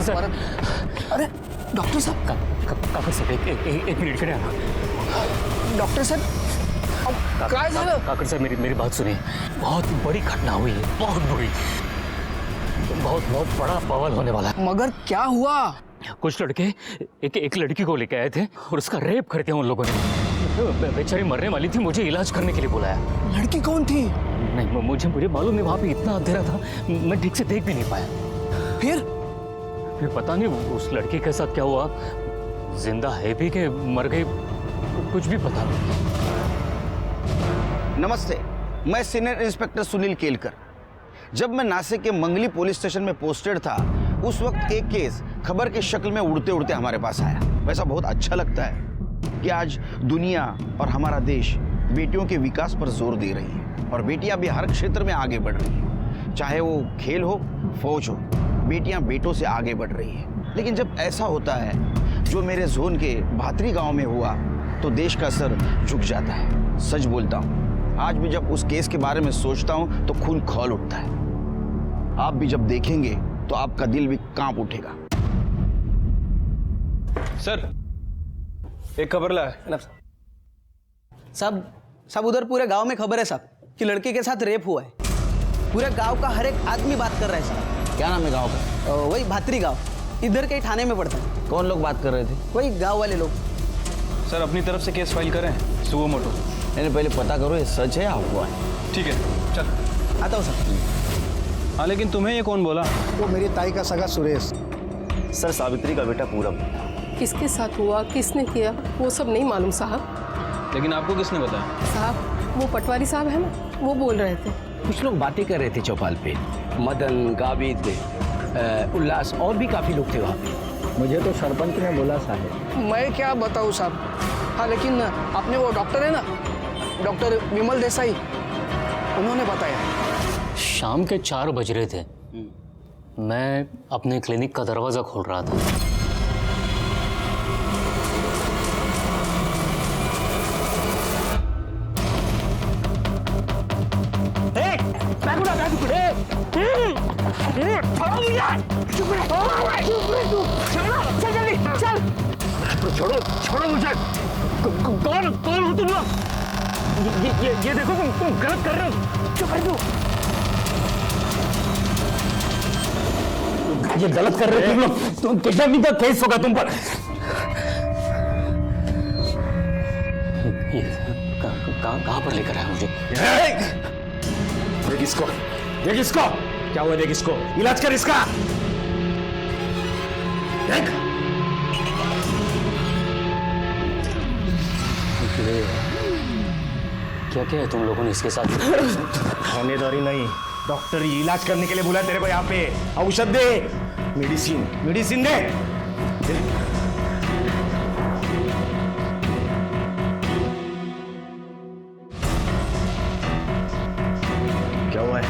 साहब। अरे डॉक्टर साहब, काका साहब एक मिनट इकडे आना। डॉक्टर साहब काय झालं? काका साहब मेरी बात सुनिए, बहुत बड़ी घटना हुई है, बहुत बुरी, बहुत बड़ा बवाल होने वाला है। मगर क्या हुआ? कुछ लड़के एक लड़की को लेके आए थे और उसका रेप करते हैं उन लोगों ने। बेचारी मरने वाली थी, मुझे इलाज करने के लिए बुलाया। लड़की कौन थी? नहीं मुझे मालूम नहीं, वहां पे इतना अंधेरा था, मैं ठीक से देख भी नहीं पाया। फिर पता नहीं उस लड़की के साथ क्या हुआ, जिंदा है भी कि मर गई, कुछ भी पता नहीं। नमस्ते, मैं सीनियर इंस्पेक्टर सुनील केलकर। जब मैं नासिक के मंगली पुलिस स्टेशन में पोस्टेड था, उस वक्त एक केस खबर की शक्ल में उड़ते उड़ते हमारे पास आया। वैसा बहुत अच्छा लगता है कि आज दुनिया और हमारा देश बेटियों के विकास पर जोर दे रही है और बेटियां भी हर क्षेत्र में आगे बढ़ रही हैं। चाहे वो खेल हो, फौज हो, बेटियां बेटों से आगे बढ़ रही है। लेकिन जब ऐसा होता है जो मेरे जोन के भातरी गांव में हुआ, तो देश का सर झुक जाता है। सच बोलता हूँ, आज भी जब उस केस के बारे में सोचता हूँ तो खून खौल उठता है। आप भी जब देखेंगे तो आपका दिल भी कांप उठेगा। सर, एक खबर लाया। साहब उधर पूरे गांव में खबर है साहब कि लड़की के साथ रेप हुआ है। पूरे गांव का हर एक आदमी बात कर रहा है साहब। क्या नाम है गांव का? वही भातरी गांव, इधर के थाने में पड़ता है। कौन लोग बात कर रहे थे? वही गांव वाले लोग। सर, अपनी तरफ से केस फाइल करें, सुओ मोटो। मैंने पहले पता करो ये सच है या अफवाह है। ठीक है, चल आता हूँ सर। हाँ, लेकिन तुम्हें ये कौन बोला? वो मेरी ताई का सगा सुरेश। सर, सावित्री का बेटा पूरब। किसके साथ हुआ, किसने किया, वो सब नहीं मालूम साहब। लेकिन आपको किसने बताया? साहब वो पटवारी साहब है ना, वो बोल रहे थे। कुछ लोग बातें कर रहे थे चौपाल पे, मदन, गाविद, उल्लास और भी काफी लोग थे वहाँ पे। मुझे तो सरपंच ने बोला साहब। मैं क्या बताऊँ साहब। हाँ लेकिन आपने वो डॉक्टर है ना, डॉक्टर विमल देसाई, उन्होंने बताया। शाम के 4 बज रहे थे, मैं अपने क्लिनिक का दरवाजा खोल रहा था। छोड़ो मुझे। कौन हो तुम लोग? ये देखो तुम गलत कर रहे हो। चुप रहो। ये गलत कर रहे हो तुम लोग। तुम किडनैपिंग का केस होगा तुम पर। कहाँ पर लेकर आया मुझे? देख इसको, देख इसको, क्या हुआ? देख इसको, इलाज कर इसका। देख क्या क्या है तुम लोगों ने इसके साथ? होनेदारी नहीं, डॉक्टर ये इलाज करने के लिए बुलाया तेरे को यहाँ पे। औषध दे, मेडिसिन दे। क्या हुआ है?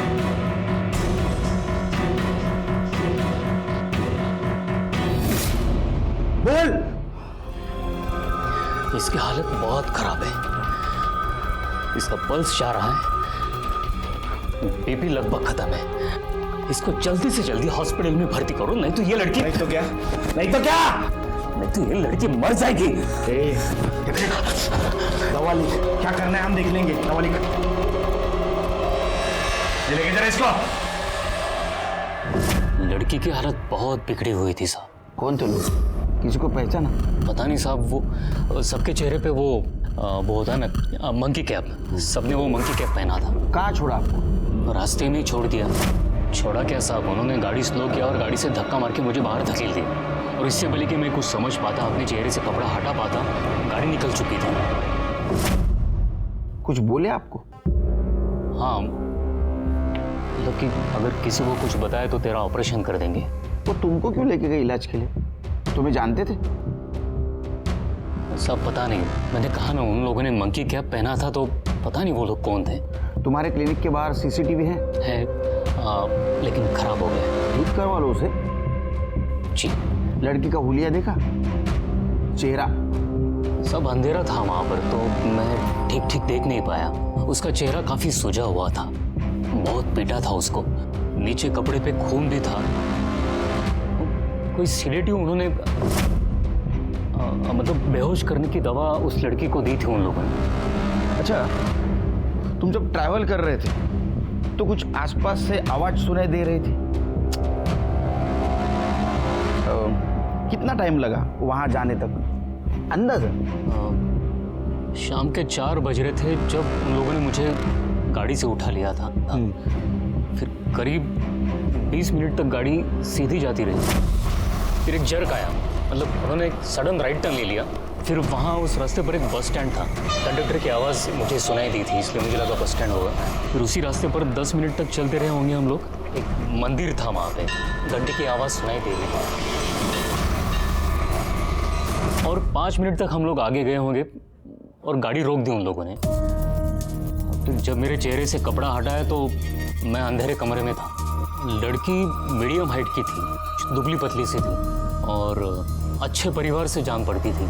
बोल। इसकी हालत बहुत खराब है, इसका पल्स जा रहा है, बीपी लगभग खत्म है। इसको जल्दी से जल्दी हॉस्पिटल में भर्ती करो, नहीं तो ये लड़की नहीं तो क्या ये लड़की मर जाएगी। दवा लिख, क्या करना है हम देख लेंगे। दवा लिख, ये लेके जरा इसको। लड़की की हालत बहुत बिगड़ी हुई थी साहब। कौन थे लोग? किसी को पहचाना? पता नहीं साहब, वो सबके चेहरे पे वो होता है ना मंकी कैप, सबने वो मंकी कैप पहना था। कहाँ छोड़ा आपको? रास्ते में ही छोड़ दिया। छोड़ा क्या साहब, उन्होंने गाड़ी स्लो किया और गाड़ी से धक्का मार के मुझे बाहर धकेल दिया। और इससे पहले कि मैं कुछ समझ पाता, अपने चेहरे से कपड़ा हटा पाता, गाड़ी निकल चुकी थी। कुछ बोले आपको? हाँ, मतलब कि अगर किसी को कुछ बताया तो तेरा ऑपरेशन कर देंगे। वो तुमको क्यों लेके गए इलाज के लिए? तुम्हें जानते थे? सब पता नहीं, मैंने कहा ना उन लोगों ने मंकी कैप पहना था, तो पता नहीं वो लोग कौन थे। तुम्हारे क्लिनिक के बाहर सीसीटीवी है? लेकिन खराब हो गया। ठीक करवा लो उसे। जी। लड़की का हुलिया देखा? चेहरा? सब अंधेरा था वहां पर, तो मैं ठीक ठीक देख नहीं पाया। उसका चेहरा काफी सूजा हुआ था, बहुत पीटा था उसको, नीचे कपड़े पे खून भी था। कोई सिलेटिव उन्होंने मतलब बेहोश करने की दवा उस लड़की को दी थी उन लोगों ने। अच्छा, तुम जब ट्रैवल कर रहे थे तो कुछ आसपास से आवाज सुनाई दे रही थी? कितना टाइम लगा वहां जाने तक, अंदाजा? शाम के 4 बज रहे थे जब उन लोगों ने मुझे गाड़ी से उठा लिया था। फिर करीब 20 मिनट तक गाड़ी सीधी जाती रही। फिर एक जर्क आया, मतलब उन्होंने एक सडन राइट टर्न ले लिया। फिर वहाँ उस रास्ते पर एक बस स्टैंड था। कंडक्टर की आवाज़ मुझे सुनाई दी थी, इसलिए मुझे लगा बस स्टैंड होगा। फिर उसी रास्ते पर 10 मिनट तक चलते रहे होंगे हम लोग। एक मंदिर था वहाँ पे, घंटे की आवाज़ सुनाई दे रही और 5 मिनट तक हम लोग आगे गए होंगे और गाड़ी रोक दी उन लोगों ने। तो जब मेरे चेहरे से कपड़ा हटाया तो मैं अंधेरे कमरे में था। लड़की मीडियम हाइट की थी, दुबली पतली सी थी और अच्छे परिवार से जान पड़ती थी।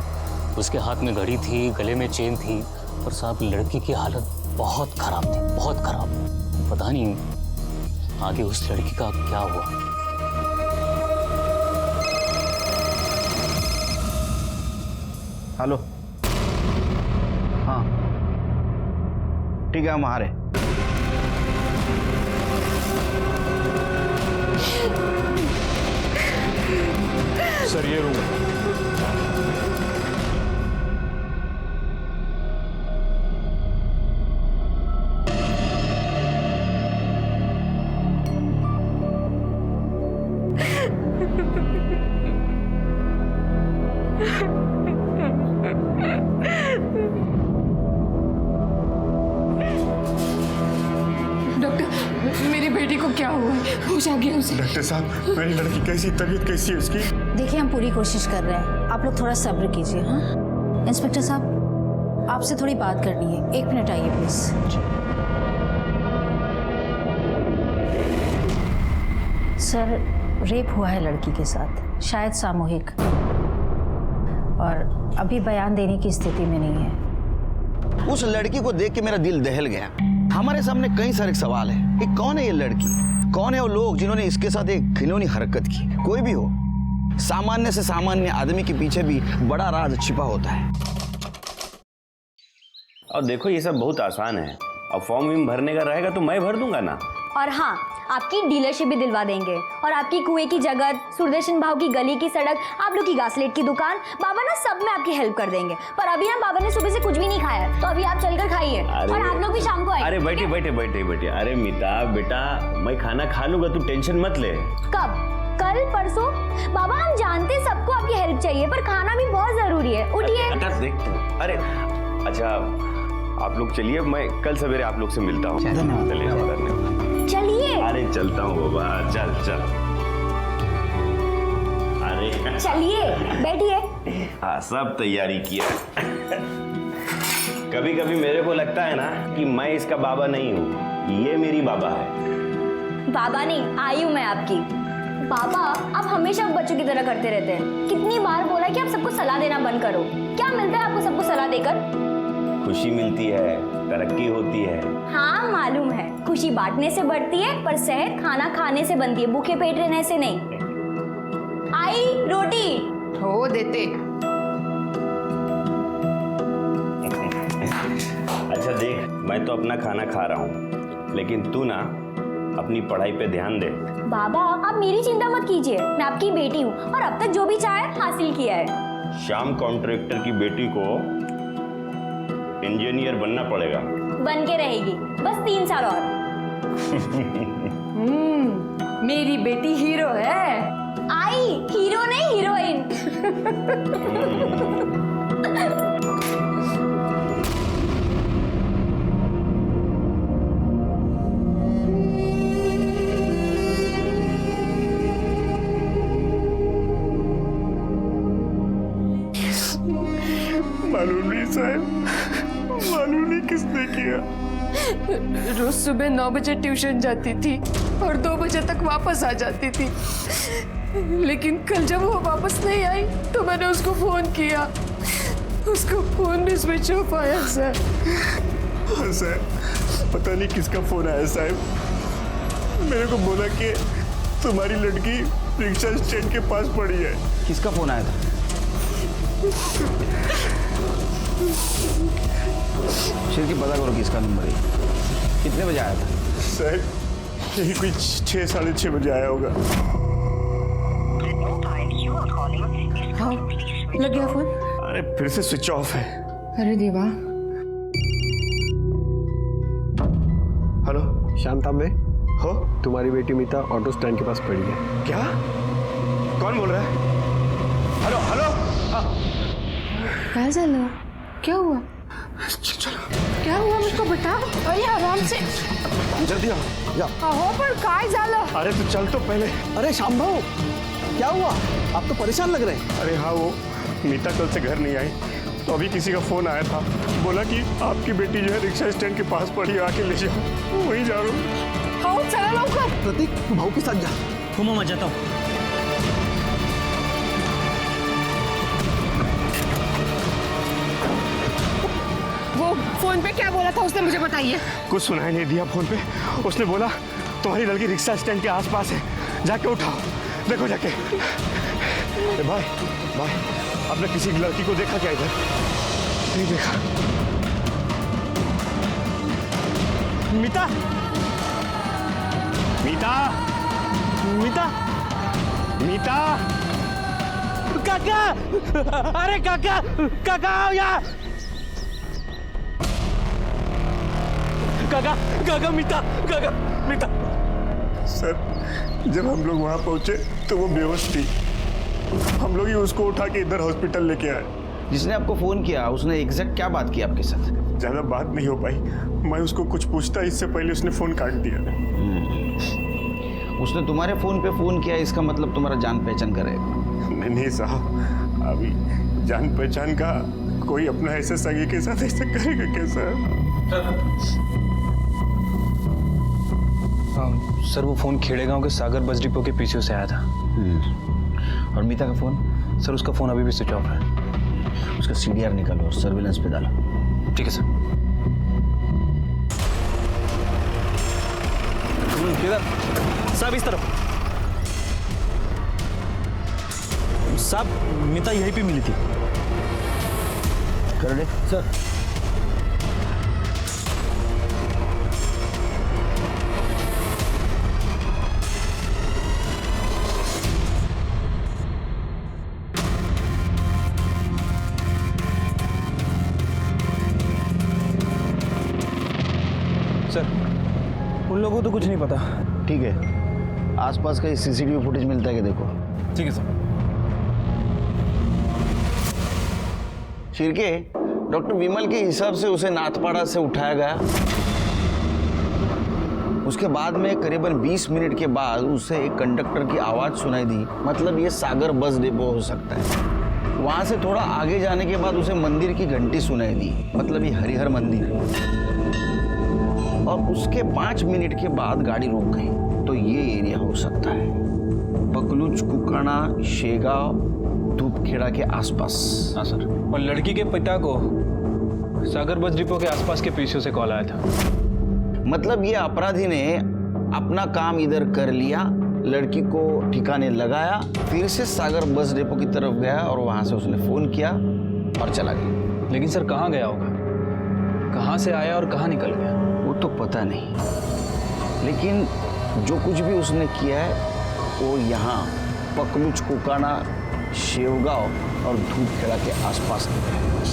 उसके हाथ में घड़ी थी, गले में चेन थी और साहब लड़की की हालत बहुत खराब थी, बहुत खराब। पता नहीं आगे उस लड़की का क्या हुआ। हेलो, हाँ ठीक है, हम आ रहे। सर ये रूम। डॉक्टर, मेरी बेटी को क्या हुआ है? कुछ आ गया उसे? डॉक्टर साहब, मेरी लड़की कैसी, तबीयत कैसी है उसकी? देखिए, हम पूरी कोशिश कर रहे हैं, आप लोग थोड़ा सब्र कीजिए। हाँ इंस्पेक्टर साहब, आपसे थोड़ी बात करनी है, 1 मिनट आइए प्लीज। सर, रेप हुआ है लड़की के साथ, शायद सामूहिक, और अभी बयान देने की स्थिति में नहीं है। उस लड़की को देख के मेरा दिल दहल गया। हमारे सामने कई सारे सवाल है कि कौन है ये लड़की, कौन है वो लोग जिन्होंने इसके साथ एक घिनौनी हरकत की। कोई भी हो, सामान्य से सामान्य आदमी के पीछे भी बड़ा राज छिपा होता है। और देखो ये सब बहुत आसान है, अब फॉर्म भरने का रहेगा तो मैं भर दूंगा ना। और हाँ, आपकी डीलरशिप भी दिलवा देंगे और आपकी कुएं की जगत, सुरदर्शन भाव की गली की सड़क, आप लोग की घासलेट की दुकान, बाबा ना सब में आपकी हेल्प कर देंगे। पर अभी ना बाबा ने सुबह से कुछ भी नहीं खाया है, तो अभी आप चलकर खाइए और आप लोग भी शाम को आइए। अरे बैठे बैठे बैठे बैठे, अरे मिता बेटा, मैं खाना खा लूंगा, तू टेंशन मत ले। कब? कल? परसों? बाबा हम जानते सबको आपकी हेल्प चाहिए, पर खाना भी बहुत जरूरी है। उठिए। अरे अच्छा, आप लोग चलिए, मैं कल सवेरे आप लोग से मिलता हूँ। चलिए। अरे चलता हूँ बाबा, चल चल। अरे चलिए, बैठिए। हाँ, सब तैयारी किया। कभी कभी मेरे को लगता है ना कि मैं इसका बाबा नहीं हूँ, ये मेरी बाबा है। बाबा नहीं, आई हूँ मैं आपकी। बाबा, आप हमेशा बच्चों की तरह करते रहते हैं। कितनी बार बोला कि आप सबको सलाह देना बंद करो। क्या मिलता है आपको सबको सलाह देकर? खुशी मिलती है, तरक्की होती है। हाँ मालूम है, खुशी बांटने से बढ़ती है, पर सेहत खाना खाने से बनती है, भूखे पेट रहने से नहीं। आई रोटी हो देते। अच्छा देख, मैं तो अपना खाना खा रहा हूँ, लेकिन तू ना अपनी पढ़ाई पे ध्यान दे। बाबा, आप मेरी चिंता मत कीजिए, मैं आपकी बेटी हूँ और अब तक जो भी चाहे हासिल किया है। श्याम कॉन्ट्रैक्टर की बेटी को इंजीनियर बनना पड़ेगा। बन के रहेगी, बस 3 साल और। मेरी बेटी हीरो है। आई हीरो नहीं, हीरोइन। मालूम नहीं साहब, मालूम नहीं किसने किया। रोज सुबह 9 बजे ट्यूशन जाती थी और 2 बजे तक वापस आ जाती थी। लेकिन कल जब वो वापस नहीं आई तो मैंने उसको फोन किया, उसको फोन भी स्विच ऑफ आया सर। साहब, पता नहीं किसका फोन आया साहब, मेरे को बोला कि तुम्हारी लड़की रिक्शा स्टैंड के पास पड़ी है। किसका फोन आया था? शिरकी पता करो किसका नंबर है। कितने बजे आया था? सर यही कोई 6-6:30 बजे आया होगा। हाँ लग गया फोन। अरे फिर से स्विच ऑफ है। अरे देवा। हेलो शांतांबे, हो तुम्हारी बेटी मीता ऑटो स्टैंड के पास पड़ी है। क्या? कौन बोल रहा है? Hello hello. काय झालं? क्या हुआ? क्या हुआ मुझको बताओ। अरे आराम से। जल्दी आओ। अहो पण काय झालं? अरे तू चल तो पहले। अरे श्याम भाऊ, क्या हुआ? आप तो परेशान लग रहे हैं। अरे हाँ, वो मीता कल से घर नहीं आई तो अभी किसी का फोन आया था, बोला कि आपकी बेटी जो है रिक्शा स्टैंड के पास पड़ी है, आके ले जाओ। वहीं जा रहा हूँ। हो चला लवकर। प्रतीक, तू भाऊ के साथ जा। घूमो, मैं जाता हूँ। वो फोन पे क्या बोला था उसने, मुझे बताइए। कुछ सुनाई नहीं दिया फोन पे। उसने बोला तुम्हारी लड़की रिक्शा स्टैंड के आसपास है, जाके उठाओ, देखो जाके। भाई भाई, आपने किसी लड़की को देखा क्या इधर? नहीं देखा। मीता, मीता, मीता, मीता, काका, अरे काका, काका आओ यहाँ। काका, काका, मीता, काका, मीता। सर जब हम लोग वहां पहुंचे तो वो बेहोश थी। हम लोग ही उसको उठा के इधर हॉस्पिटल लेके आए। जिसने आपको फोन किया उसने एग्जैक्ट क्या बात की आपके साथ? ज्यादा बात नहीं हो पाई। मैं उसको कुछ पूछता इससे पहले उसने फोन काट दिया। उसने तुम्हारे फोन पे फोन किया, इसका मतलब तुम्हारा जान पहचान करेगा? नहीं साहब, अभी जान पहचान का कोई अपना ऐसे सगे के साथ ऐसा करेगा कैसा? सर वो फोन खेड़े गांव के सागर बस डिपो के पीछे से आया था। और मीता का फोन? सर उसका फोन अभी भी स्विच ऑफ है। उसका सीडीआर निकालो और सर्विलेंस पे डालो। ठीक है सर। किधर? साहब इस तरफ। साहब मीता यहीं पे मिली थी। कर दे सर। उन लोगों को तो कुछ नहीं पता। ठीक है, आसपास का सीसीटीवी फुटेज मिलता है कि देखो। ठीक है सर। शिरके, डॉक्टर विमल के हिसाब से उसे नाथपाड़ा से उठाया गया। उसके बाद में करीबन 20 मिनट के बाद उसे एक कंडक्टर की आवाज सुनाई दी। मतलब ये सागर बस डिपो हो सकता है। वहां से थोड़ा आगे जाने के बाद उसे मंदिर की घंटी सुनाई दी। मतलब ये हरिहर मंदिर। और उसके 5 मिनट के बाद गाड़ी रुक गई। तो ये एरिया हो सकता है पकलूच, कुकाना, शेगांव, धूपखेड़ा के आसपास। हाँ सर। और लड़की के पिता को सागर बस डिपो के आसपास के पीछे से कॉल आया था। मतलब ये अपराधी ने अपना काम इधर कर लिया, लड़की को ठिकाने लगाया, फिर से सागर बस डिपो की तरफ गया और वहां से उसने फोन किया और चला गया। लेकिन सर कहाँ गया होगा? कहाँ से आया और कहाँ निकल गया? वो तो पता नहीं, लेकिन जो कुछ भी उसने किया है वो यहाँ पकलूच, कुकाना, शेवगांव और धूपखेड़ा के आसपास के है।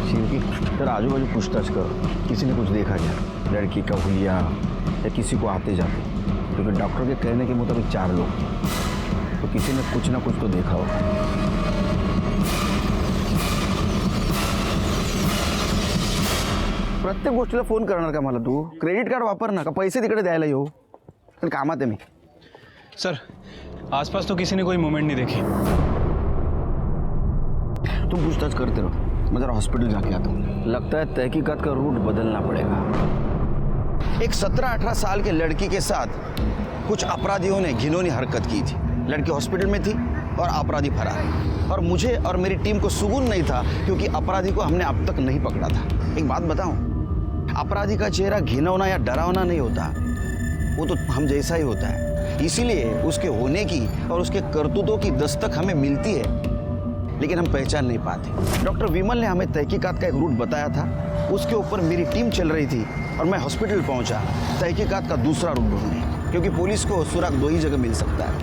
शिवकी, जरा आजू बाजू पूछताछ करो, किसी ने कुछ देखा क्या? लड़की का हुलिया या किसी को आते जाते? क्योंकि डॉक्टर के कहने के मुताबिक 4 लोग, तो किसी ने कुछ ना कुछ तो देखा होगा। प्रत्येक गोष्टीला फोन करणार का मला? तू क्रेडिट कार्ड वापर ना, का पैसे तिकडे द्यायला येऊ? पण कामात आहे मी। सर आसपास तो किसी ने कोई मूवमेंट नहीं देखी। तुम पूछताछ करते रहो, मैं जरा हॉस्पिटल जाके आता हूँ। लगता है तहकीकात का रूट बदलना पड़ेगा। एक 17-18 साल के लड़की के साथ कुछ अपराधियों ने घिनौनी हरकत की थी। लड़की हॉस्पिटल में थी और अपराधी फरार। और मुझे और मेरी टीम को सुकून नहीं था क्योंकि अपराधी को हमने अब तक नहीं पकड़ा था। एक बात बताऊं, अपराधी का चेहरा घिनौना या डरावना नहीं होता, वो तो हम जैसा ही होता है। इसीलिए उसके होने की और उसके करतूतों की दस्तक हमें मिलती है, लेकिन हम पहचान नहीं पाते। डॉक्टर विमल ने हमें तहकीकात का एक रूट बताया था, उसके ऊपर मेरी टीम चल रही थी और मैं हॉस्पिटल पहुंचा तहकीकात का दूसरा रूट ढूंढने, क्योंकि पुलिस को सुराग दो ही जगह मिल सकता है,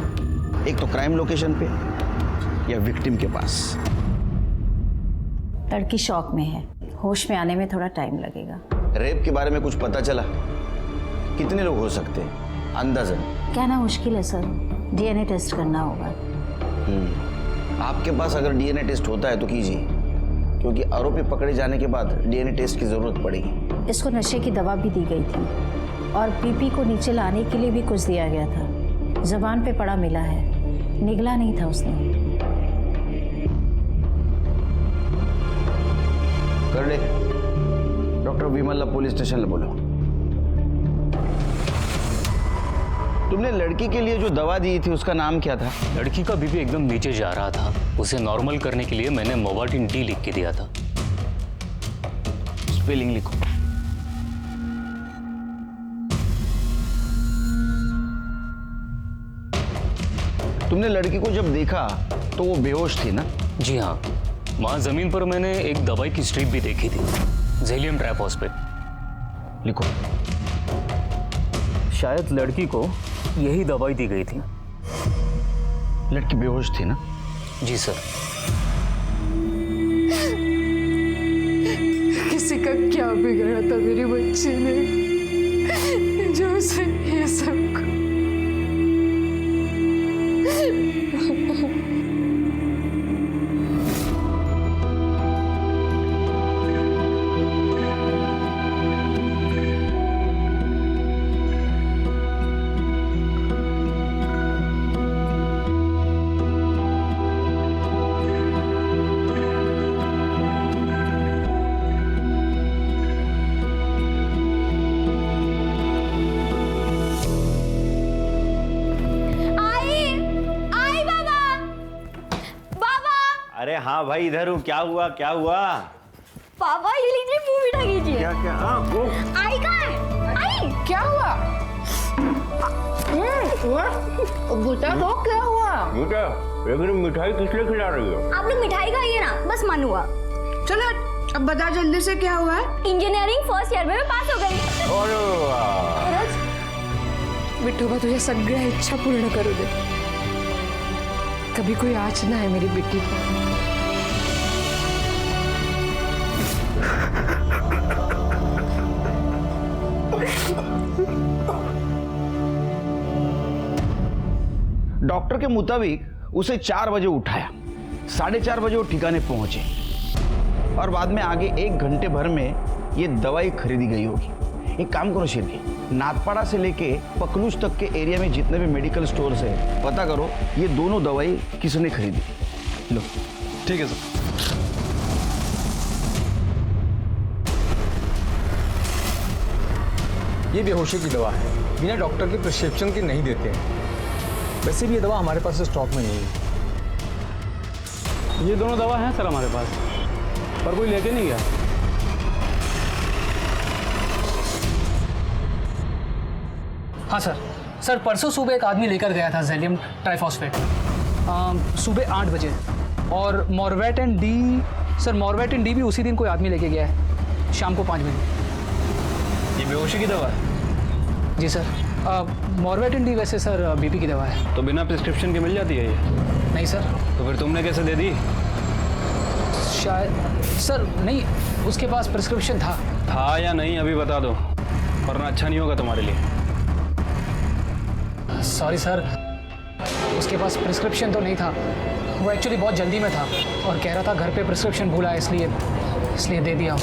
एक तो क्राइम लोकेशन पे या विक्टिम के पास। लड़की शॉक में है, होश में आने में थोड़ा टाइम लगेगा। रेप के बारे में कुछ पता चला? कितने लोग हो सकते हैं अंदाजन? कहना मुश्किल है सर, डीएनए टेस्ट करना होगा। आपके पास अगर डीएनए टेस्ट होता है तो कीजिए, क्योंकि आरोपी पकड़े जाने के बाद डीएनए टेस्ट की जरूरत पड़ेगी। इसको नशे की दवा भी दी गई थी और बीपी को नीचे लाने के लिए भी कुछ दिया गया था। जबान पे पड़ा मिला है, निगला नहीं था उसने। कर ले, डॉक्टर विमल पुलिस स्टेशन बोलो। तुमने लड़की के लिए जो दवा दी थी उसका नाम क्या था? लड़की का बीपी एकदम नीचे जा रहा था, उसे नॉर्मल करने के लिए मैंने मोवाटिन डी लिख के दिया था। स्पेलिंग लिखो। तुमने लड़की को जब देखा तो वो बेहोश थी ना? जी हाँ, वहां जमीन पर मैंने एक दवाई की स्ट्रिप भी देखी थी, जेलियम ट्राइफॉस्फेट। लिखो। शायद लड़की को यही दवाई दी गई थी। लड़की बेहोश थी ना? जी सर। किसी का क्या बिगड़ा था मेरी बच्ची ने जो उसे ये सब अरे हाँ भाई, इधर हूँ। क्या हुआ क्या हुआ? पापा ये लीजिए, मुंह मीठा कीजिए। क्या क्या? हाँ वो आई कहाँ है? आई क्या हुआ? बेटा वो क्या हुआ? बेटा, लेकिन मिठाई किस लिए खिला रही हो? आप लोग मिठाई खाइए ना, बस मन हुआ। चलो अब बता जल्दी से क्या हुआ है? इंजीनियरिंग फर्स्ट ईयर में मैं पास हो गई। अरे वाह! विठोबा तुझे सगळ्या इच्छा पूर्ण करू दे, कभी कोई आँच ना है मेरी बेटी पर। डॉक्टर के मुताबिक उसे 4 बजे उठाया, 4:30 बजे वो ठिकाने पहुंचे और बाद में आगे 1 घंटे भर में ये दवाई खरीदी गई होगी। एक काम करो शिरके, नाथपाड़ा से लेके पकलूज तक के एरिया में जितने भी मेडिकल स्टोर्स है पता करो ये दोनों दवाई किसने खरीदी। लो। ठीक है सर। ये बेहोशी की दवा है, बिना डॉक्टर के प्रिस्क्रिप्शन की नहीं देते हैं। वैसे भी ये दवा हमारे पास स्टॉक में नहीं है। ये दोनों दवा हैं सर हमारे पास, पर कोई लेके नहीं गया। हाँ सर परसों सुबह एक आदमी लेकर गया था जेलियम ट्राइफॉस्फेट सुबह 8 बजे, और मॉर्वेटिन डी, सर मॉर्वेटिन डी भी उसी दिन कोई आदमी लेके गया है शाम को 5 बजे। ये बेहोशी की दवा है? जी सर, मॉर्वेटिन डी वैसे सर बीपी की दवा है। तो बिना प्रिस्क्रिप्शन के मिल जाती है ये? नहीं सर। तो फिर तुमने कैसे दे दी? शायद सर नहीं, उसके पास प्रिस्क्रिप्शन था या नहीं अभी बता दो, वरना अच्छा नहीं होगा तुम्हारे लिए। सॉरी सर, उसके पास प्रिस्क्रिप्शन तो नहीं था, वो एक्चुअली बहुत जल्दी में था और कह रहा था घर पे प्रिस्क्रिप्शन भूला है, इसलिए दे दिया।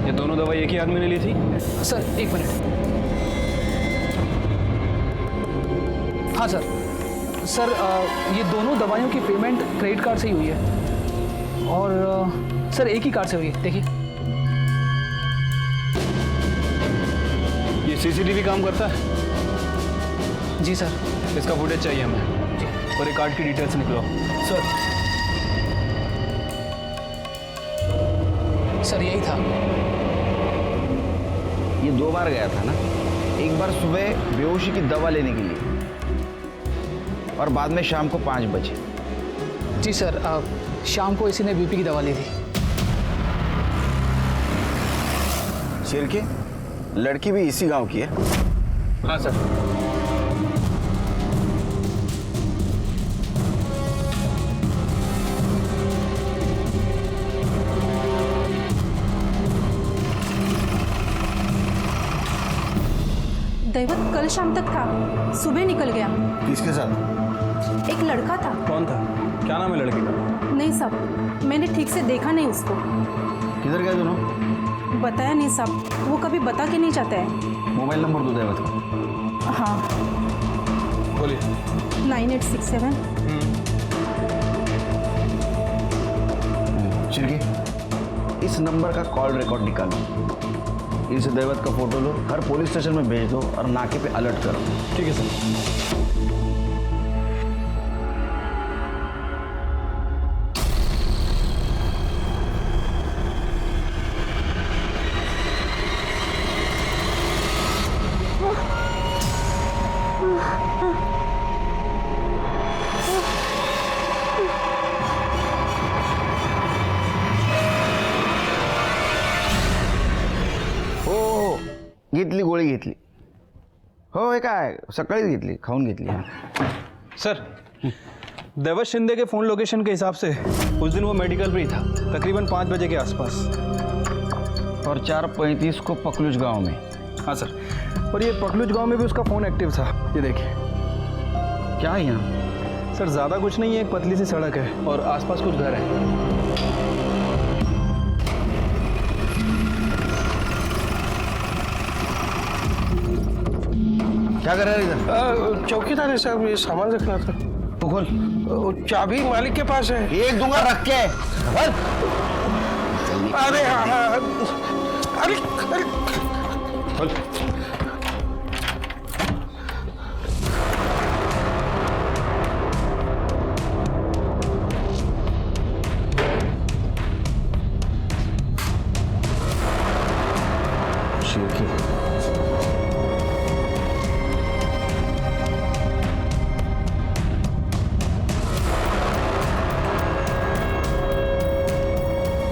ये दोनों दवाई एक ही आदमी ने ली थी? Sir 1 minute. हाँ सर ये दोनों दवाइयों की पेमेंट क्रेडिट कार्ड से ही हुई है, और सर एक ही कार्ड से हुई है, देखिए। ये सीसीटीवी काम करता है? जी सर। इसका फुटेज चाहिए हमें, और एक कार्ड की डिटेल्स निकलो। सर यही था। ये 2 बार गया था ना? एक बार सुबह बेहोशी की दवा लेने के लिए और बाद में शाम को 5 बजे। जी सर, शाम को इसी ने बीपी की दवा ली थी। शिरके, लड़की भी इसी गांव की है? हाँ सर। दैवत कल शाम तक था, सुबह निकल गया। किसके साथ? एक लड़का था। कौन था? क्या नाम है लड़की का? नहीं साहब, मैंने ठीक से देखा नहीं उसको। किधर गए दोनों? बताया नहीं साहब, वो कभी बता के नहीं जाता है। मोबाइल नंबर दो दैवत का। हाँ, बोलिए। 9867। शिरके, इस नंबर का कॉल रिकॉर्ड निकालो, इस दैवत का फोटो लो, हर पुलिस स्टेशन में भेज दो और नाके पे अलर्ट करो। ठीक है सर। घेतली गोळी घेतली. हो, हे काय सकाळीच घेतली, खाऊन घेतली. सर, दैवत शिंदे के फ़ोन लोकेशन के हिसाब से उस दिन वो मेडिकल पे ही था, तकरीबन 5 बजे के आसपास, और 4:35 को पकलुज गांव में. हाँ सर, और ये पकलुज गांव में भी उसका फ़ोन एक्टिव था. ये देखिए. क्या है यहाँ? सर ज़्यादा कुछ नहीं है, एक पतली सी सड़क है और आसपास कुछ घर है. क्या कर रहे हैं इधर? चौकीदार है साहब, ये सामान रखना था. तो खोल. चाबी मालिक के पास है. एक दूंगा, रख के. अरे अरे अरे खोल.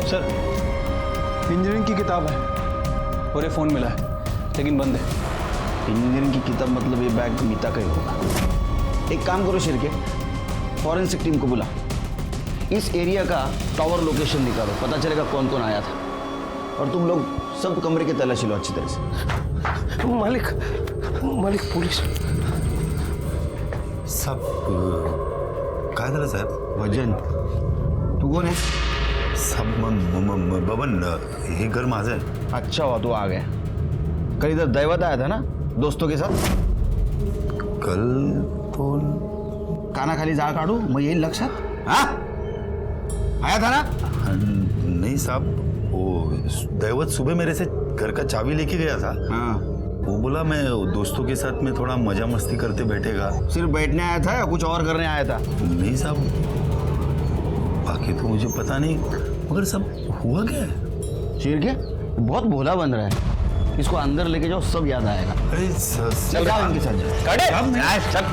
सर, इंजीनियरिंग की किताब है और ये फ़ोन मिला है, लेकिन बंद है. इंजीनियरिंग की किताब मतलब ये बैग मीता का ही होगा. एक काम करो शिरके, फॉरेंसिक टीम को बुला, इस एरिया का टावर लोकेशन निकालो, पता चलेगा कौन कौन आया था. और तुम लोग सब कमरे की तलाशी लो अच्छी तरह से. मालिक पुलिस सब काय झालं साहेब? भजन, तू कोण आहे? सब बबन, हे घर माझं आहे. अच्छा हुआ तू आ गया. कल इधर दैवत आया था ना दोस्तों के साथ? कल तो कानाखाली जाळ काढू मग येईल लक्षात. हाँ, आया था ना? नहीं साहब, वो दैवत सुबह मेरे से घर का चाबी लेके गया था. हाँ, वो बोला मैं दोस्तों के साथ में थोड़ा मजा मस्ती करते बैठेगा. सिर्फ बैठने आया था या कुछ और करने आया था? नहीं साहब, बाकी तो मुझे पता नहीं, मगर सब हुआ क्या है? शेर के बहुत भोला बन रहा है, इसको अंदर लेके जाओ, सब याद आएगा. अरे चल जाओ इनके साथ जाओ. चल.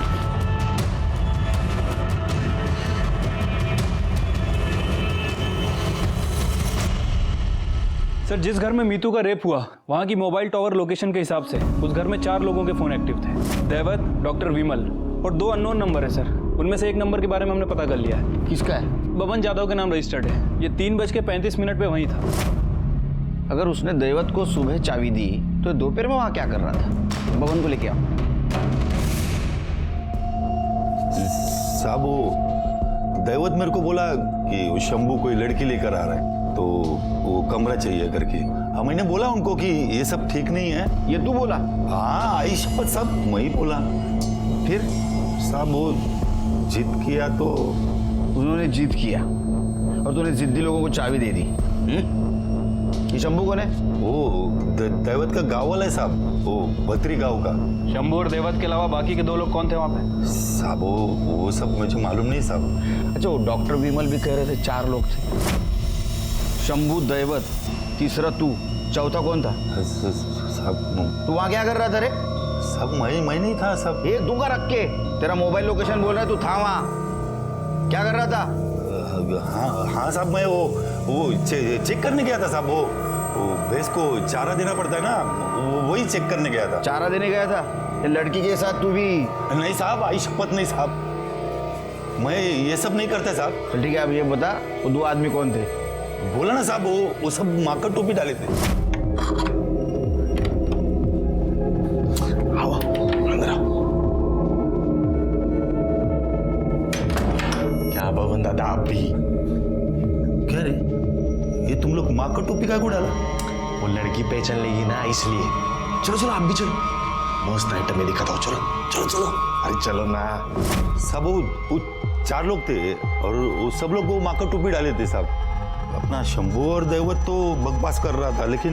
सर, जिस घर में मीतू का रेप हुआ, वहाँ की मोबाइल टावर लोकेशन के हिसाब से उस घर में 4 लोगों के फ़ोन एक्टिव थे. दैवत, डॉक्टर विमल और 2 अननोन नंबर है सर. उनमें से एक नंबर के बारे में हमने पता कर लिया है. किसका है? बबन यादव के नाम रजिस्टर्ड है. ये 3:35 पे वहीं था. अगर उसने दैवत को सुबह चाबी दी तो दोपहर में वहाँ क्या कर रहा था? बबन को लेके आओ. साहब, वो दैवत मेरे को बोला कि वो शंभू कोई लड़की लेकर आ रहा है, तो वो कमरा चाहिए करके. हाँ, मैंने बोला उनको कि ये सब ठीक नहीं है. ये तू बोला? हाँ, आइशा सब मैं ही बोला. फिर साहब वो जिद किया तो उन्होंने जिद किया और तूने जिद्दी लोगों को चाबी दे दी. ये शंभू कौन है? वो दैवत का गाँव वाला है साहब, वो बत्री गाँव का. शंभू और दैवत के अलावा बाकी के 2 लोग कौन थे वहाँ पे? साहब वो सब मुझे मालूम नहीं साहब. अच्छा, वो डॉक्टर विमल भी कह रहे थे 4 लोग थे. शंभू, दैवत, तीसरा तू, चौथा कौन था? साहब तू वहाँ क्या कर रहा था रे? सब मैं नहीं था सब। एक दूंगा रख के, तेरा मोबाइल लोकेशन बोल रहा है, तू था वहाँ, क्या कर रहा था? हाँ साहब, मैं वो चेक करने गया था साहब। वो भैंस को चारा देना पड़ता है ना, वही चेक करने गया था। चारा देने गया था? ये लड़की के साथ तू भी? नहीं साहब, आई शपथ नहीं साहब, मैं ये सब नहीं करता साहब। चल ठीक है, अब ये बता वो दो आदमी कौन थे? बोला ना साहब, वो सब माकर टोपी डाले थे। आओ अंदर आओ। क्या भवन दादा आप भी? क्या रे, ये तुम लोग माकर टोपी का को डाला? वो लड़की पहचान लेगी ना, इसलिए। चलो चलो आप भी चलो, मस्त आइटम में दिखाता हूँ। चलो चलो चलो, अरे चलो ना। सब वो 4 लोग थे और वो सब लोग वो माकर टोपी डाले थे साहब। अपना शंभू और दैवत तो बकवास कर रहा था, लेकिन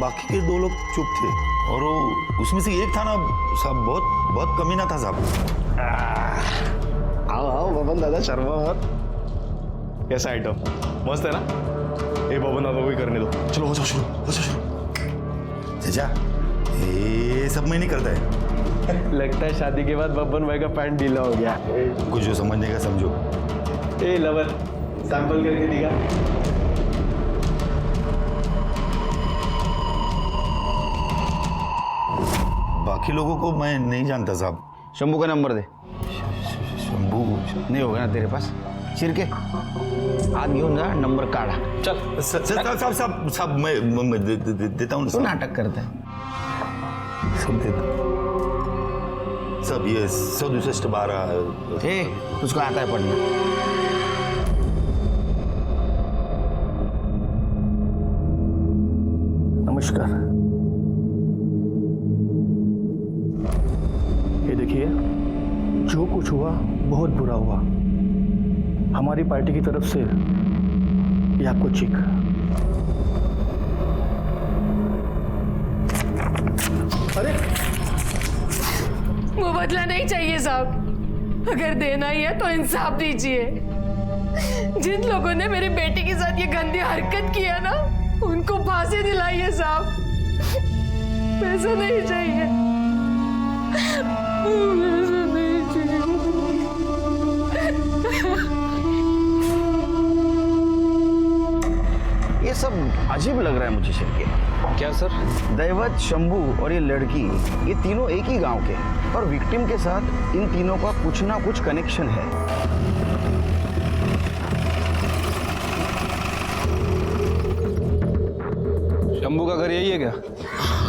बाकी के 2 लोग चुप थे। और वो उसमें से एक था ना साहब, बहुत कमीना था साहब। आओ आओ बबन दादा, शर्मा मत। कैसा आइटम मस्त है ना? ए बबन दादा को ही करने दो। चलो हो जाओ शुरू, हो जाओ शुरू। चाचा ये सब मैं नहीं करता है। लगता है शादी के बाद बब्बन भाई का पैंट ढीला हो गया। कुछ जो समझने का समझो। ए लवर, सैंपल करके दिखा। बाकी लोगों को मैं नहीं जानता साहब। शंभू का नंबर दे। शंभू नहीं होगा ना तेरे पास? चिर के हाथ घेऊन जा, नंबर काढ़ा। चल साहब मैं देता हूँ। तो नाटक करता है सब देता सब। ये 162 ए, उसको आता है पढ़ना? नमस्कार। ये देखिए, जो कुछ हुआ बहुत बुरा हुआ। हमारी पार्टी की तरफ से ये आपको चेक। अरे वो बदला नहीं चाहिए साहब, अगर देना ही है तो इंसाफ दीजिए। जिन लोगों ने मेरी बेटी के साथ ये गंदी हरकत किया ना, उनको फांसी दिलाइए साहब। पैसा नहीं चाहिए, पैसा नहीं चाहिए। ये सब अजीब लग रहा है मुझे शिरके। क्या सर? दैवत, शंभू और ये लड़की, ये तीनों एक ही गांव के हैं और विक्टिम के साथ इन तीनों का कुछ ना कुछ कनेक्शन है। शंभू का घर यही है क्या?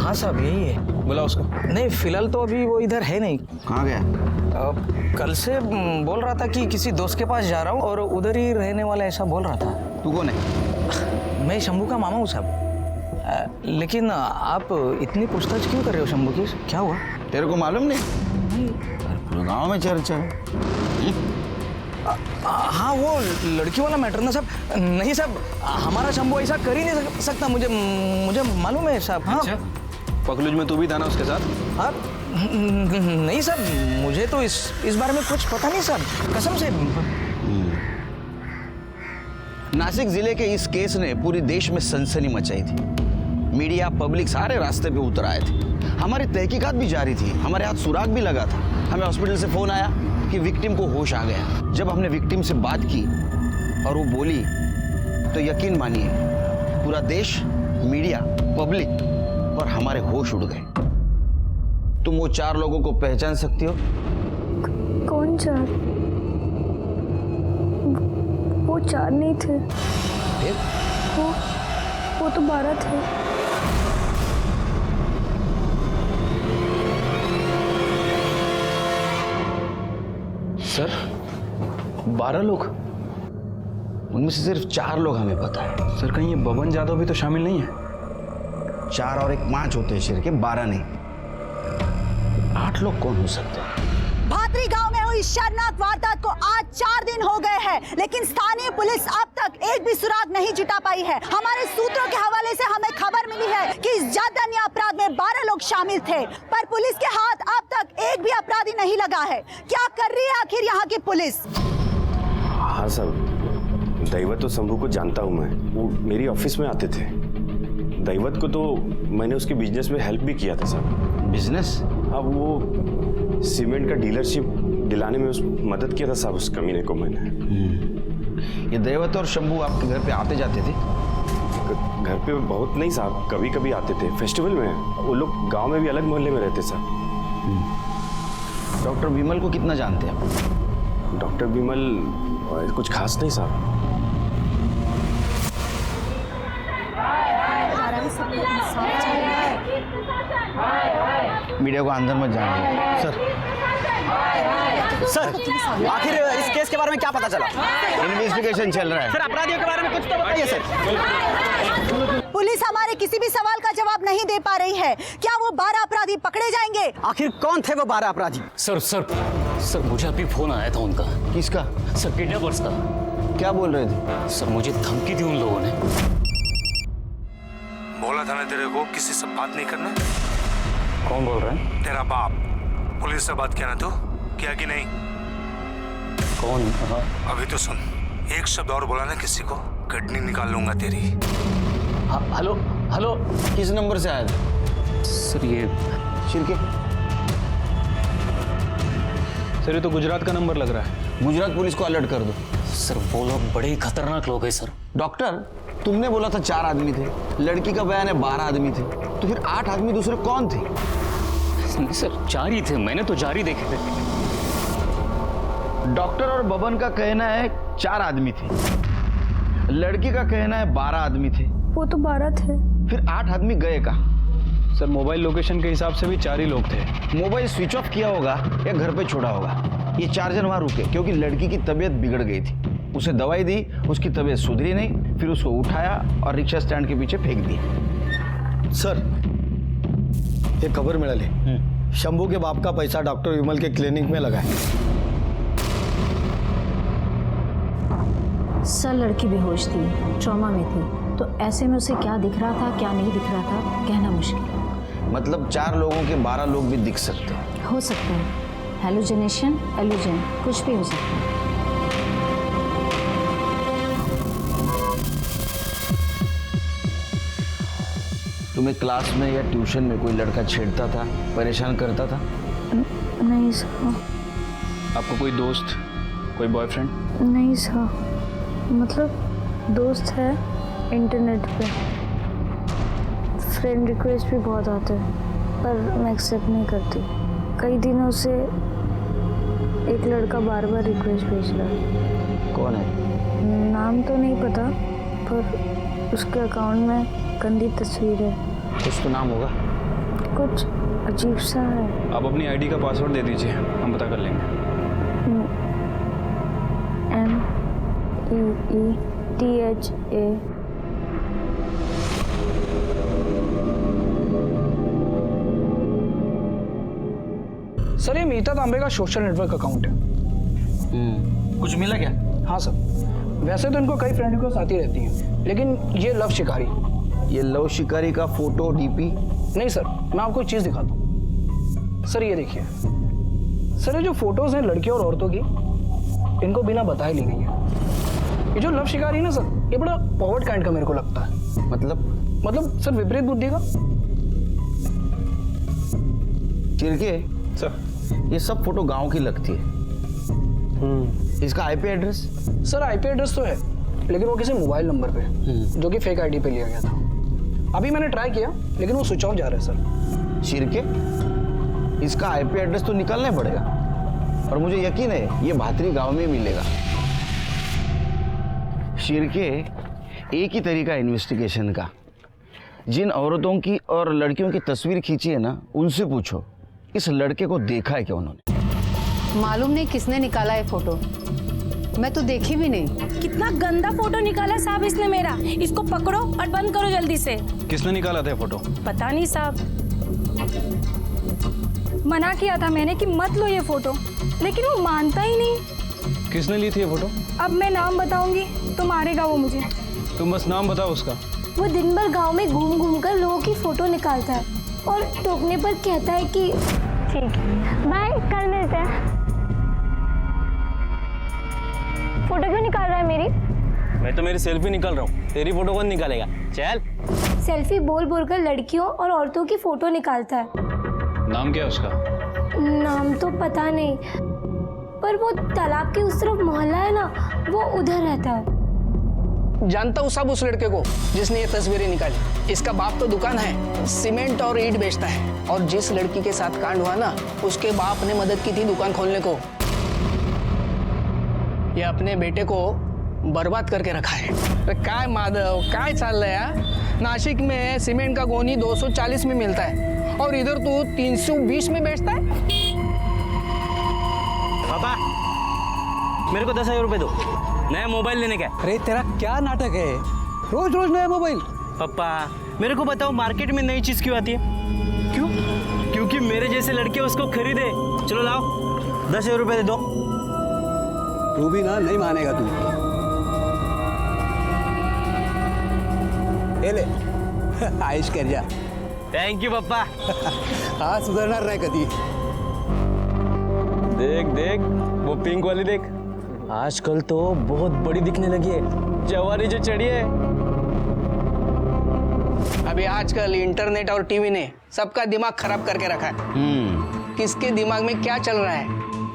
हाँ साहब यही है। बुला उसको। नहीं फिलहाल तो अभी वो इधर है नहीं। कहाँ गया? कल से बोल रहा था कि किसी दोस्त के पास जा रहा हूँ और उधर ही रहने वाला, ऐसा बोल रहा था। तू कौन है? मैं शंभू का मामा हूँ साहब। लेकिन आप इतनी पूछताछ क्यों कर रहे हो शंभू की? क्या हुआ? तेरे को मालूम नहीं? पूरे गाँव में चर्चा है। हाँ वो लड़की वाला मैटर ना साहब। नहीं साहब, हमारा शंभू ऐसा कर ही नहीं सकता, मुझे मालूम है साहब। हाँ पखलूज में तू भी था ना उसके साथ? हाँ नहीं साहब, मुझे तो इस बारे में कुछ पता नहीं साहब, कसम से। नासिक जिले के इस केस ने पूरे देश में सनसनी मचाई थी। मीडिया, पब्लिक सारे रास्ते पे उतर आए थे। हमारी तहकीकात भी जारी थी, हमारे हाथ सुराग भी लगा था। हमें हॉस्पिटल से फोन आया कि विक्टिम को होश आ गया। जब हमने विक्टिम से बात की और वो बोली, तो यकीन मानिए पूरा देश, मीडिया, पब्लिक और हमारे होश उड़ गए। तुम वो 4 लोगों को पहचान सकती हो? कौन 4? वो 4 नहीं थे। वो तो 12 थे। सर 12 लोग? उनमें से सिर्फ 4 लोग हमें पता है। सर कहीं ये बबन जादव भी तो शामिल नहीं है? 4 और 1 5 होते हैं शेर के, 12 नहीं। 8 लोग कौन हो सकते हैं? भातरी गांव में हुई शर्मनाक वारदात को आज 4 दिन हो गए हैं, लेकिन स्थानीय पुलिस अब तक एक भी सुराग नहीं जुटा पाई है। हमारे सूत्रों के हवाले से हमें खबर मिली है कि इस जघन्य अपराध में 12 लोग शामिल थे, पर पुलिस के हाथ अब तक एक भी अपराधी नहीं लगा है। क्या कर रही है आखिर यहाँ की पुलिस? हाँ सर, दैवत तो शंभू को जानता हूँ मैं, वो मेरी ऑफिस में आते थे। दैवत को तो मैंने उसके बिजनेस में हेल्प भी किया था सर। बिजनेस? अब वो सीमेंट का डीलरशिप दिलाने में मदद किया था साहब उस कमीने को मैंने। ये दैवत और शंभू आपके घर पे आते जाते थे? घर पे बहुत नहीं साहब, कभी कभी आते थे फेस्टिवल में। वो लोग गांव में भी अलग मोहल्ले में रहते सर। डॉक्टर विमल को कितना जानते हैं आप? डॉक्टर विमल कुछ खास नहीं साहब। मीडिया को अंदर मत जाने सर। सर आखिर इस केस के बारे में क्या पता चला? इन्वेस्टिगेशन चल रहा है सर अपराधियों के बारे में कुछ तो बताइए सर। पुलिस हमारे किसी भी सवाल का जवाब नहीं दे पा रही है। क्या वो 12 अपराधी पकड़े जाएंगे? आखिर कौन थे वो 12 अपराधी? सर मुझे अभी फोन आया था उनका। किसका? सर किडनैपर्स का। क्या बोल रहे थे? सर मुझे धमकी दी उन लोगों ने। बोला था ना तेरे को किसी से बात नहीं करना। कौन बोल रहा है? तेरा बाप। पुलिस से बात किया ना तू? किया कि नहीं? कौन? अभी तो सुन, एक शब्द और बोला ना किसी को, किडनी निकाल लूंगा तेरी। हेलो हेलो, किस नंबर से आया था? सर ये शिरके। सर ये तो गुजरात का नंबर लग रहा है। गुजरात पुलिस को अलर्ट कर दो। सर वो लोग बड़े ही खतरनाक लोग हैं सर। डॉक्टर तुमने बोला था 4 आदमी थे, लड़की का बयान है 12 आदमी थे, तो फिर 8 आदमी दूसरे कौन थे? नहीं सर 4 ही थे, मैंने तो 4 ही देखे थे। डॉक्टर और बबन का कहना है 4 आदमी थे, लड़की का कहना है 12 आदमी थे। वो तो 12 थे। फिर 8 आदमी गए कहाँ? सर मोबाइल लोकेशन के हिसाब से भी 4 ही लोग थे। मोबाइल स्विच ऑफ किया होगा या घर पे छोड़ा होगा। ये 4 जन वहां रुके क्योंकि लड़की की तबीयत बिगड़ गई थी। उसे दवाई दी, उसकी तबीयत सुधरी नहीं, फिर उसको उठाया और रिक्शा स्टैंड के पीछे फेंक दिया। सर ये खबर मिळाली, शंभू के बाप का पैसा डॉक्टर विमल के क्लिनिक में लगा है। सर लड़की बेहोश थी, ट्रॉमा में थी, तो ऐसे में उसे क्या दिख रहा था क्या नहीं दिख रहा था कहना मुश्किल। मतलब 4 लोगों के 12 लोग भी दिख सकते हैं? हो सकता है, हेलुसिनेशन, एल्यूजन, कुछ भी हो सकता है। तुम्हें क्लास में या ट्यूशन में कोई लड़का छेड़ता था, परेशान करता था? नहीं सर। आपको कोई दोस्त, कोई बॉयफ्रेंड? नहीं सर, मतलब दोस्त है इंटरनेट पे, फ्रेंड रिक्वेस्ट भी बहुत आते हैं पर मैं एक्सेप्ट नहीं करती। कई दिनों से एक लड़का बार बार रिक्वेस्ट भेज रहा है। कौन है? नाम तो नहीं पता पर उसके अकाउंट में गंदी तस्वीर है। कुछ तो नाम होगा। कुछ अजीब सा है। आप अपनी आईडी का पासवर्ड दे दीजिए, हम पता कर लेंगे। MEETHA। सर ये मीता तांबे का सोशल नेटवर्क अकाउंट है। कुछ मिला क्या? हाँ सर, वैसे तो इनको कई फ्रेंड रिक्वेस्ट आती रहती हैं, लेकिन ये लव शिकारी। ये लव शिकारी का फोटो डीपी? नहीं सर, मैं आपको एक चीज दिखाता हूँ। सर ये देखिए, सर ये जो फोटोज हैं लड़कियों और औरतों की, इनको बिना बताए ली गई है। ये जो लव शिकारी है ना सर, ये बड़ा पॉवर्ड काइंड का मेरे को लगता है। मतलब सर विपरीत बुद्धि का। चिरके सर, ये सब फोटो गांव की लगती है। इसका IP address? Sir IP address तो है, लेकिन वो किसी मोबाइल नंबर पे, जो कि फेक आईडी पे लिया गया था। अभी मैंने ट्राई किया, लेकिन वो स्विच ऑफ जा रहा है सर। चिरके, इसका आईपी एड्रेस तो निकालना पड़ेगा, और मुझे यकीन है ये भातरी गांव में मिलेगा। शिरके, एक ही तरीका इन्वेस्टिगेशन का, जिन औरतों की और लड़कियों की तस्वीर खींची है ना, उनसे पूछो इस लड़के को देखा है क्या उन्होंने। मालूम नहीं किसने निकाला है फोटो, मैं तो देखी भी नहीं। कितना गंदा फोटो निकाला साहब इसने मेरा। इसको पकड़ो और बंद करो जल्दी से। किसने निकाला था फोटो? पता नहीं साहब, मना किया था मैंने कि मत लो ये फोटो, लेकिन वो मानता ही नहीं। किसने ली थी ये फोटो? अब मैं नाम बताऊंगी तो मारेगा वो मुझे। तुम बस नाम बताओ उसका। वो दिन भर गांव में घूम घूम कर लोगों की फोटो निकालता है और टोकने पर कहता है कि ठीक है बाय, कल मिलते हैं। फोटो क्यों निकाल रहा है मेरी? मैं तो मेरी सेल्फी निकाल रहा हूँ, तेरी फोटो कौन निकालेगा? चल। सेल्फी बोल बोल कर लड़कियों और औरतों की फोटो निकालता है। नाम क्या है उसका? नाम तो पता नहीं, पर वो तालाब के उस तरफ मोहल्ला है ना, वो उधर रहता है। जानता हूँ सब उस लड़के को जिसने ये तस्वीरें निकाली। इसका बाप तो दुकान है, सीमेंट और ईंट बेचता है। और जिस लड़की के साथ कांड हुआ ना, उसके बाप ने मदद की थी दुकान खोलने को। ये अपने बेटे को बर्बाद करके रखा है। काय माधव, काय चाल रहा है? नासिक में सीमेंट का गोनी 240 में मिलता है और इधर तू 320 में बेचता है। पापा, मेरे को 10,000 रुपए दो, नया मोबाइल लेने का। अरे तेरा क्या नाटक है, रोज रोज नया मोबाइल? पापा मेरे को बताओ, मार्केट में नई चीज क्यों आती है? क्यों? क्योंकि मेरे जैसे लड़के उसको खरीदे। चलो लाओ, 10,000 रुपए दे दो। तू भी ना नहीं मानेगा तू। ले ले, आयुष कर जा। थैंक यू पापा। हाँ, सुधरणार नाही कधी। देख देख वो पिंक वाली देख, आजकल तो बहुत बड़ी दिखने लगी है, जवानी जो चढ़ी है। अभी आजकल इंटरनेट और टीवी ने सबका दिमाग खराब करके रखा है। किसके दिमाग में क्या चल रहा है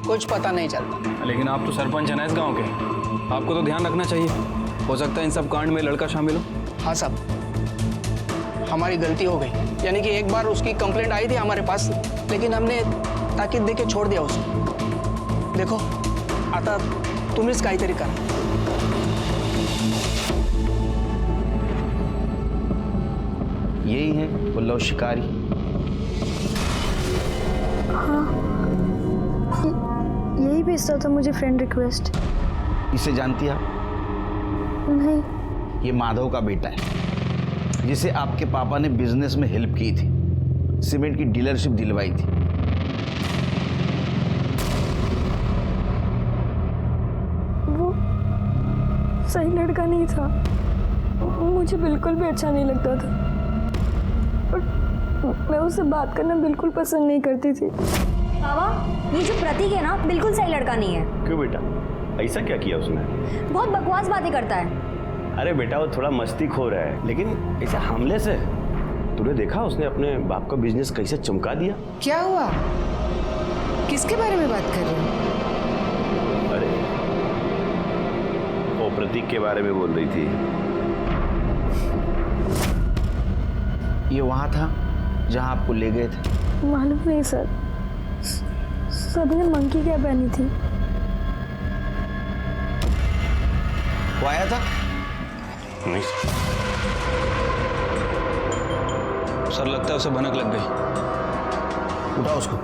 कुछ पता नहीं चलता। लेकिन आप तो सरपंच हैं ना इस गांव के, आपको तो ध्यान रखना चाहिए। हो सकता है इन सब कांड में लड़का शामिल हो। हाँ साहब, हमारी गलती हो गई। यानी कि एक बार उसकी कंप्लेंट आई थी हमारे पास, लेकिन हमने ताकीद देके छोड़ दिया उसको। देखो आता तुम्हीच काहीतरी करा। यही है वो लव शिकारी? हाँ, यही भेजता था मुझे फ्रेंड रिक्वेस्ट। इसे जानती है आप? नहीं। ये माधव का बेटा है, जिसे आपके पापा ने बिजनेस में हेल्प की थी, सीमेंट की डीलरशिप दिलवाई थी। वो सही लड़का नहीं था, मुझे बिल्कुल भी अच्छा नहीं लगता था और मैं उससे बात करना बिल्कुल पसंद नहीं करती थी। बाबा, ये जो प्रतीक है ना, बिल्कुल सही लड़का नहीं है। क्यों बेटा, ऐसा क्या किया उसने? बहुत बकवास बातें करता है। अरे बेटा, वो थोड़ा मस्ती खो रहा है, लेकिन ऐसा हमले से तूने देखा उसने अपने बाप का बिजनेस कैसे चमका दिया? क्या हुआ? किसके बारे में बात कर रहे हो? अरे वो प्रतीक के बारे में बोल रही थी। ये वहां था जहां आपको ले गए थे? मालूम नहीं सर, सभी ने मंकी कैप पहनी थी। वो आया था? नहीं सर, लगता है उसे भनक लग गई। उठाओ उसको।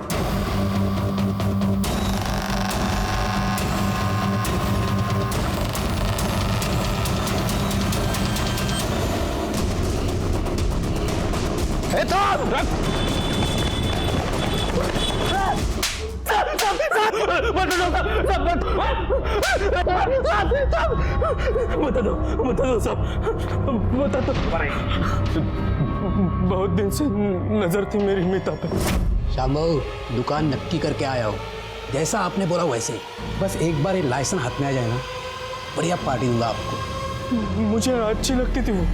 बता दो सब, बता दो। बहुत दिन से नजर थी मेरी मीता पे। शामू, दुकान नक्की करके आया हो, जैसा आपने बोला वैसे ही। बस एक बार ये लाइसेंस हाथ में आ जाए ना, बढ़िया पार्टी दूंगा आपको। मुझे अच्छी लगती थी वो।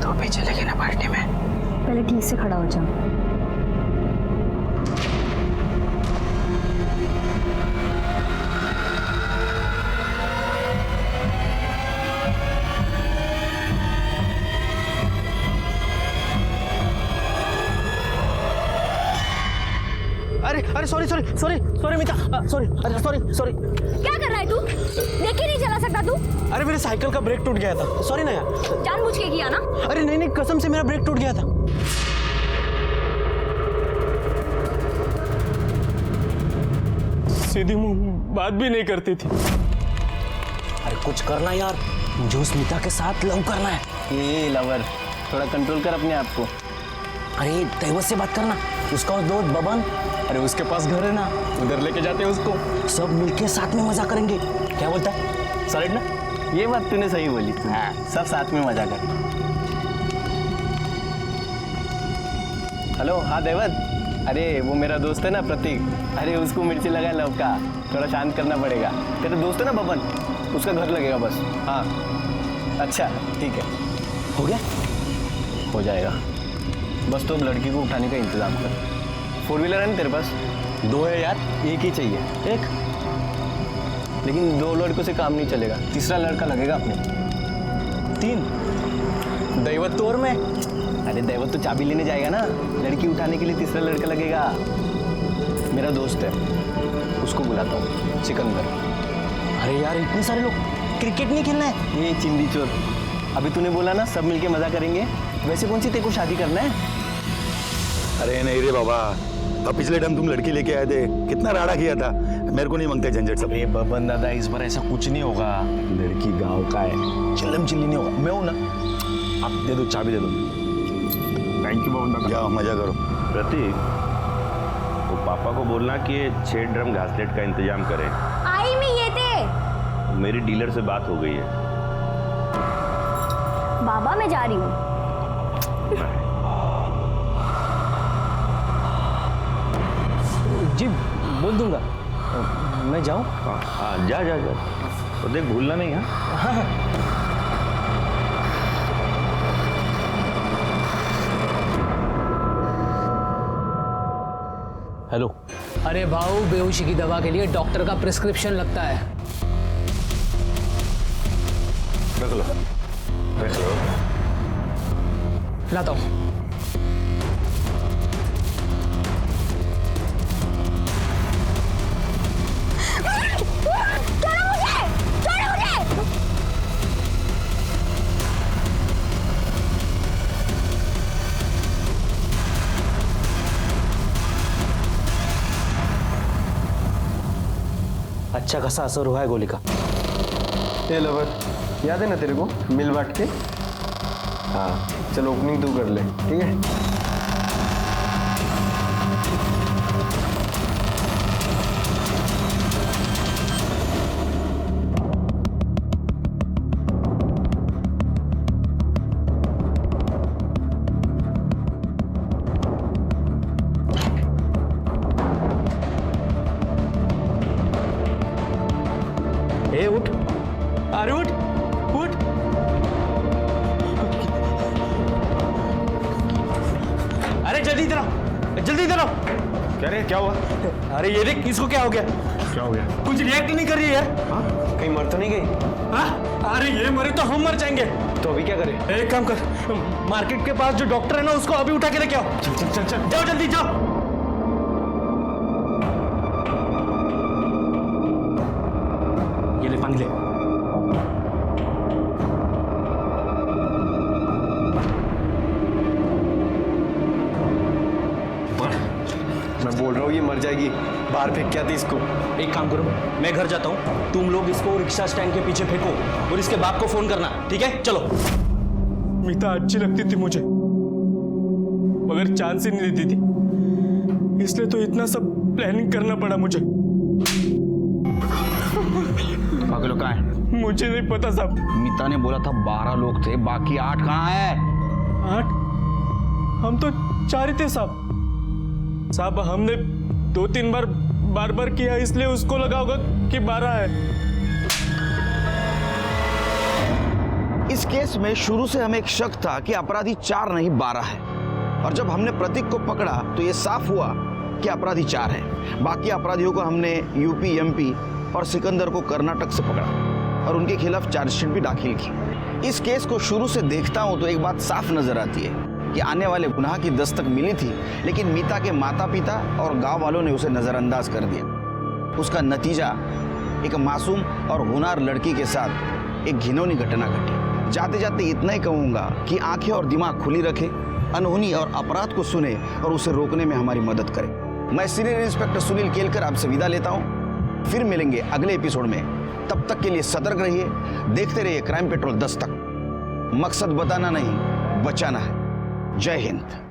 तो भी चलेगी ना पार्टी में? पहले ठीक से खड़ा हो जाओ। अरे सॉरी मीता, सॉरी, अरे सॉरी। क्या कर रहा है तू? देख ही नहीं चला सकता तू? अरे मेरे साइकिल का ब्रेक टूट गया था, सॉरी ना यार। जानबूझ के किया ना? अरे नहीं, कसम से मेरा ब्रेक टूट गया था। सीधी मुंह बात भी नहीं करती थी। अरे कुछ करना यार, मुझे उस मीता के साथ लव करना है। ये लवर, थोड़ा कंट्रोल कर अपने आप को। अरे दैवत से बात करना, उसका दोस्त बबन। अरे उसके पास घर है ना, उधर लेके जाते हैं उसको। सब मिलके साथ में मजा करेंगे, क्या बोलता है? सॉलिड ना? ये बात तूने सही बोली। हाँ, सब साथ में मजा कर। हेलो, हाँ दैवत, अरे वो मेरा दोस्त है ना प्रतीक, अरे उसको मिर्ची लगा लव का, थोड़ा शांत करना पड़ेगा। तेरा दोस्त है ना बबन, उसका घर लगेगा बस। हाँ अच्छा ठीक है, हो गया, हो जाएगा। बस तो अब लड़की को उठाने का इंतजाम कर। 4 व्हीलर है ना तेरे पास? 2 है यार, एक ही चाहिए। एक, लेकिन 2 लड़कों से काम नहीं चलेगा, तीसरा लड़का लगेगा अपने। 3 दैवत तो और मैं। अरे दैवत तो चाबी लेने जाएगा ना, लड़की उठाने के लिए तीसरा लड़का लगेगा। मेरा दोस्त है, उसको बुलाता हूँ, सिकंदर। अरे यार इतने सारे लोग, क्रिकेट नहीं खेलना है? ये चिंदी चोर, अभी तूने बोला ना सब मिलके मजा करेंगे, वैसे कौन सी तेरे को शादी करना है? अरे नहीं रे बाबा, अब पिछले टाइम तुम लड़की लेके आए थे, कितना राड़ा किया था। मेरे को नहीं मांगते झंझट सब। बबन दादा, इस बार ऐसा कुछ नहीं होगा। लड़की गांव का है, चिल्लम चिल्ली नहीं होगा। मैं हूं ना, आप दे दो, चाबी दे दो। थैंक यू बबन दादा। जाओ मजा करो। प्रतीक, तो पापा को बोलना कि 6 ड्रम घासलेट का इंतजाम करें। आई में ये थे। मेरी डीलर से बात हो गई है। बाबा मैं जा रही हूँ। जी बोल दूंगा, मैं जाऊँ? हाँ जा जा जा, तो देख भूलना नहीं। हाँ हेलो। अरे भाऊ, बेहोशी की दवा के लिए डॉक्टर का प्रिस्क्रिप्शन लगता है। रख लो, रख लो। लाता हूँ। अच्छा खासा असर हुआ है गोली का। ये लवर, याद है ना तेरे को मिल बांट के? हाँ चलो ओपनिंग तू कर ले, ठीक है? ए उठ, अरे उठ उठ। अरे जल्दी इधर आओ, जल्दी इधर आओ। क्या रे, क्या हुआ? अरे ये देख, इसको क्या हो गया? क्या हो गया? कुछ रिएक्ट नहीं कर रही है यार। कहीं मर तो नहीं गई? हाँ? अरे ये मरे तो हम मर जाएंगे। तो अभी क्या करें? एक काम कर, मार्केट के पास जो डॉक्टर है ना, उसको अभी उठा के लेके आओ। चल चल चल चल, जाओ जल्दी जाओ। ये ले पानी ले। मैं बोल रहा हूँ ये मर जाएगी, बाहर फेंक क्या थी इसको। एक काम करो, मैं घर जाता हूँ, तुम लोग इसको रिक्शा स्टैंड के पीछे फेंको और इसके बाप को फोन करना, ठीक है? चलो। मीता अच्छी लगती थी मुझे, मगर चांस ही नहीं देती थी, इसलिए तो इतना सब प्लानिंग करना पड़ा मुझे। बाकी लोग कहाँ हैं? मुझे नहीं पता साहब। मीता ने बोला था 12 लोग थे, बाकी 8 कहाँ है? 8? हम तो 4 ही थे साहब। साहब हमने 2-3 बार किया, इसलिए उसको लगा होगा कि 12 है। इस केस में शुरू से हमें एक शक था कि अपराधी 4 नहीं 12 है, और जब हमने प्रतीक को पकड़ा तो ये साफ हुआ कि अपराधी 4 हैं। बाकी अपराधियों को हमने यूपी, एमपी और सिकंदर को कर्नाटक से पकड़ा और उनके खिलाफ चार्जशीट भी दाखिल की। इस केस को शुरू से देखता हूं तो एक बात साफ नजर आती है कि आने वाले गुनाह की दस्तक मिली थी, लेकिन मीता के माता पिता और गांव वालों ने उसे नजरअंदाज कर दिया। उसका नतीजा एक मासूम और होनहार लड़की के साथ एक घिनौनी घटना घटी। जाते जाते इतना ही कहूंगा कि आंखें और दिमाग खुली रखे, अनहोनी और अपराध को सुने और उसे रोकने में हमारी मदद करें। मैं सीनियर इंस्पेक्टर सुनील केलकर आपसे विदा लेता हूं। फिर मिलेंगे अगले एपिसोड में, तब तक के लिए सतर्क रहिए, देखते रहिए क्राइम पेट्रोल 10 तक। मकसद बताना नहीं, बचाना है। जय हिंद।